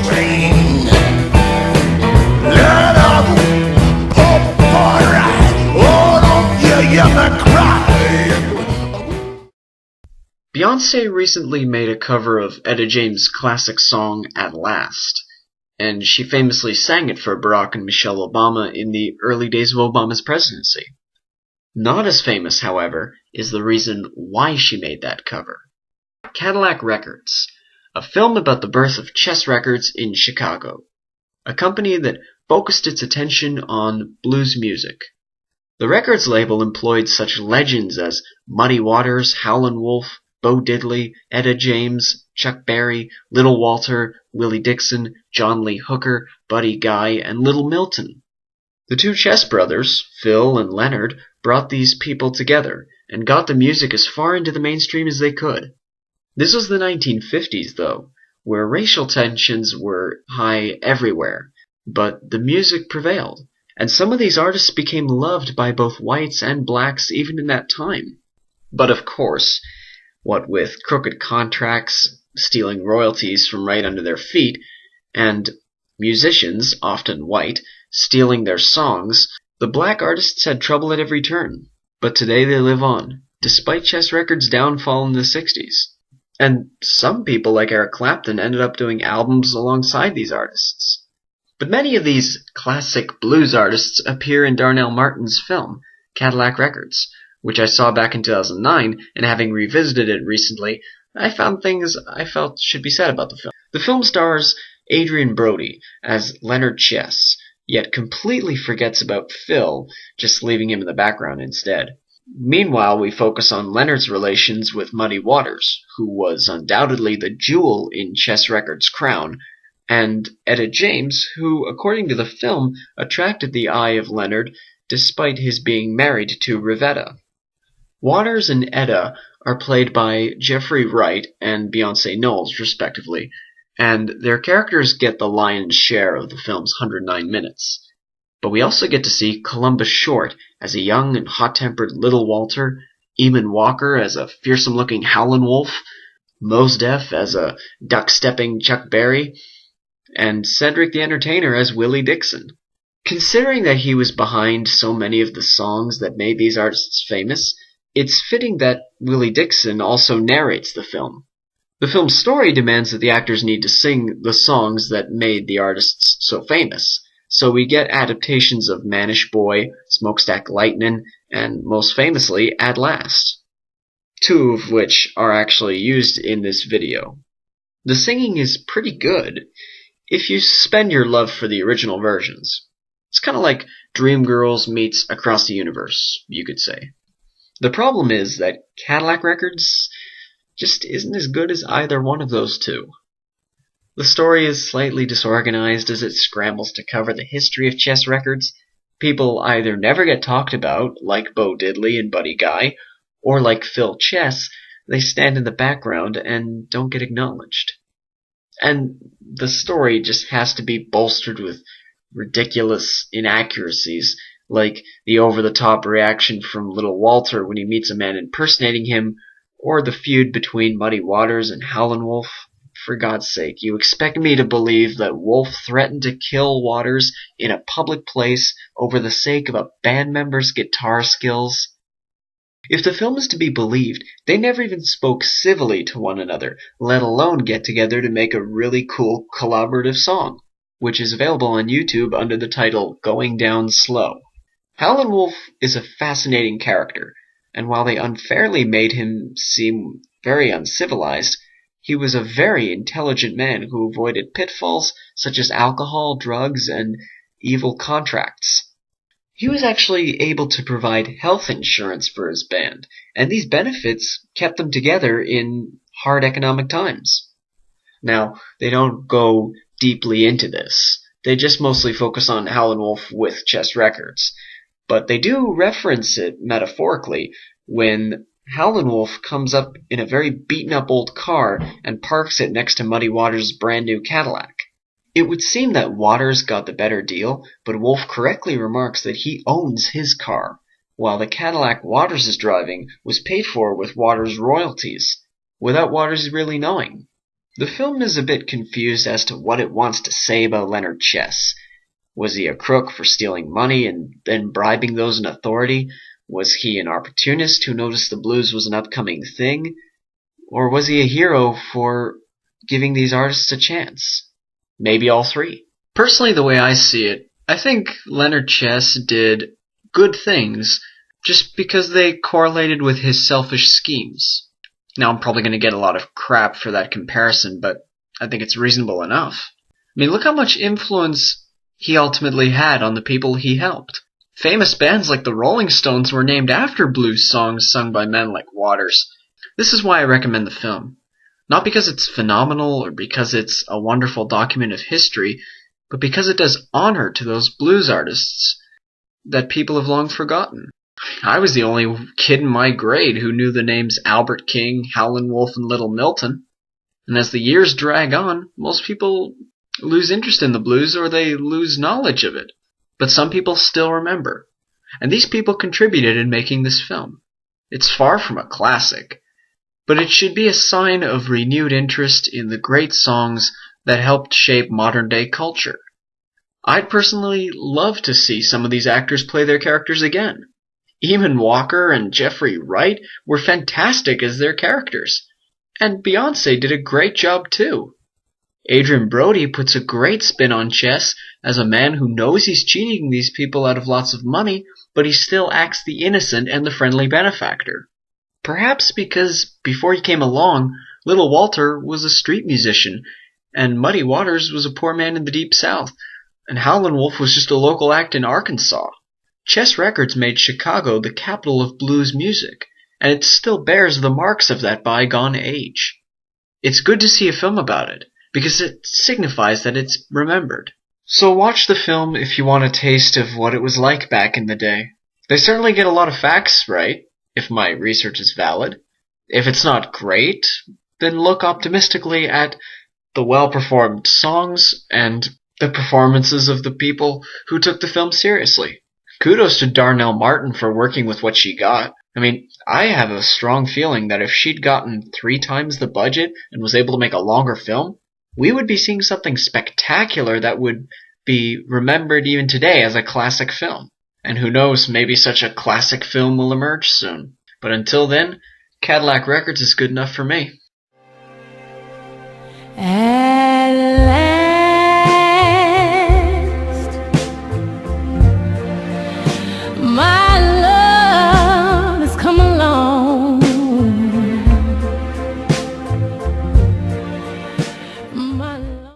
string. Let up, hope alright. Oh, don't you ever cry. Beyonce recently made a cover of Etta James' classic song At Last, and she famously sang it for Barack and Michelle Obama in the early days of Obama's presidency. Not as famous, however, is the reason why she made that cover. Cadillac Records, a film about the birth of Chess Records in Chicago, a company that focused its attention on blues music. The records label employed such legends as Muddy Waters, Howlin Wolf, Bo Diddley, Etta James, Chuck Berry, Little Walter, Willie Dixon, John Lee Hooker, Buddy Guy, and Little Milton. The two Chess brothers, Phil and Leonard, brought these people together and got the music as far into the mainstream as they could. This was the 1950s, though, where racial tensions were high everywhere, but the music prevailed, and some of these artists became loved by both whites and blacks even in that time. But of course, what with crooked contracts, stealing royalties from right under their feet, and musicians, often white, stealing their songs, the black artists had trouble at every turn. But today they live on, despite Chess Records' downfall in the 60s. And some people like Eric Clapton ended up doing albums alongside these artists. But many of these classic blues artists appear in Darnell Martin's film, Cadillac Records, which I saw back in 2009, and having revisited it recently, I found things I felt should be said about the film. The film stars Adrian Brody as Leonard Chess, yet completely forgets about Phil, just leaving him in the background instead. Meanwhile, we focus on Leonard's relations with Muddy Waters, who was undoubtedly the jewel in Chess Records' crown, and Etta James, who, according to the film, attracted the eye of Leonard despite his being married to Rivetta. Waters and Etta are played by Jeffrey Wright and Beyonce Knowles, respectively, and their characters get the lion's share of the film's 109 minutes. But we also get to see Columbus Short as a young and hot-tempered Little Walter, Eamon Walker as a fearsome-looking Howlin Wolf, Mos Def as a duck-stepping Chuck Berry, and Cedric the Entertainer as Willie Dixon. Considering that he was behind so many of the songs that made these artists famous, it's fitting that Willie Dixon also narrates the film. The film's story demands that the actors need to sing the songs that made the artists so famous, so we get adaptations of Mannish Boy, Smokestack Lightnin', and most famously, At Last, two of which are actually used in this video. The singing is pretty good, if you suspend your love for the original versions. It's kind of like Dreamgirls meets Across the Universe, you could say. The problem is that Cadillac Records just isn't as good as either one of those two. The story is slightly disorganized as it scrambles to cover the history of Chess Records. People either never get talked about, like Bo Diddley and Buddy Guy, or like Phil Chess, they stand in the background and don't get acknowledged. And the story just has to be bolstered with ridiculous inaccuracies, like the over-the-top reaction from Little Walter when he meets a man impersonating him, or the feud between Muddy Waters and Howlin Wolf. For God's sake, you expect me to believe that Wolf threatened to kill Waters in a public place over the sake of a band member's guitar skills? If the film is to be believed, they never even spoke civilly to one another, let alone get together to make a really cool collaborative song, which is available on YouTube under the title Going Down Slow. Howlin Wolf is a fascinating character, and while they unfairly made him seem very uncivilized, he was a very intelligent man who avoided pitfalls such as alcohol, drugs, and evil contracts. He was actually able to provide health insurance for his band, and these benefits kept them together in hard economic times. Now, they don't go deeply into this. They just mostly focus on Howlin Wolf with Chess Records. But they do reference it metaphorically when Howlin Wolf comes up in a very beaten-up old car and parks it next to Muddy Waters' brand new Cadillac. It would seem that Waters got the better deal, but Wolf correctly remarks that he owns his car, while the Cadillac Waters is driving was paid for with Waters' royalties, without Waters really knowing. The film is a bit confused as to what it wants to say about Leonard Chess. Was he a crook for stealing money and then bribing those in authority? Was he an opportunist who noticed the blues was an upcoming thing? Or was he a hero for giving these artists a chance? Maybe all three. Personally, the way I see it, I think Leonard Chess did good things just because they correlated with his selfish schemes. Now, I'm probably going to get a lot of crap for that comparison, but I think it's reasonable enough. I mean, look how much influence he ultimately had on the people he helped. Famous bands like the Rolling Stones were named after blues songs sung by men like Waters. This is why I recommend the film. Not because it's phenomenal or because it's a wonderful document of history, but because it does honor to those blues artists that people have long forgotten. I was the only kid in my grade who knew the names Albert King, Howlin Wolf, and Little Milton. And as the years drag on, most people lose interest in the blues or they lose knowledge of it. But some people still remember. And these people contributed in making this film. It's far from a classic, but it should be a sign of renewed interest in the great songs that helped shape modern-day culture. I'd personally love to see some of these actors play their characters again. Eamon Walker and Jeffrey Wright were fantastic as their characters. And Beyoncé did a great job too. Adrien Brody puts a great spin on Chess as a man who knows he's cheating these people out of lots of money, but he still acts the innocent and the friendly benefactor. Perhaps because before he came along, Little Walter was a street musician, and Muddy Waters was a poor man in the Deep South, and Howlin Wolf was just a local act in Arkansas. Chess Records made Chicago the capital of blues music, and it still bears the marks of that bygone age. It's good to see a film about it, because it signifies that it's remembered. So watch the film if you want a taste of what it was like back in the day. They certainly get a lot of facts right, if my research is valid. If it's not great, then look optimistically at the well-performed songs and the performances of the people who took the film seriously. Kudos to Darnell Martin for working with what she got. I mean, I have a strong feeling that if she'd gotten 3 times the budget and was able to make a longer film, we would be seeing something spectacular that would be remembered even today as a classic film. And who knows, maybe such a classic film will emerge soon. But until then, Cadillac Records is good enough for me.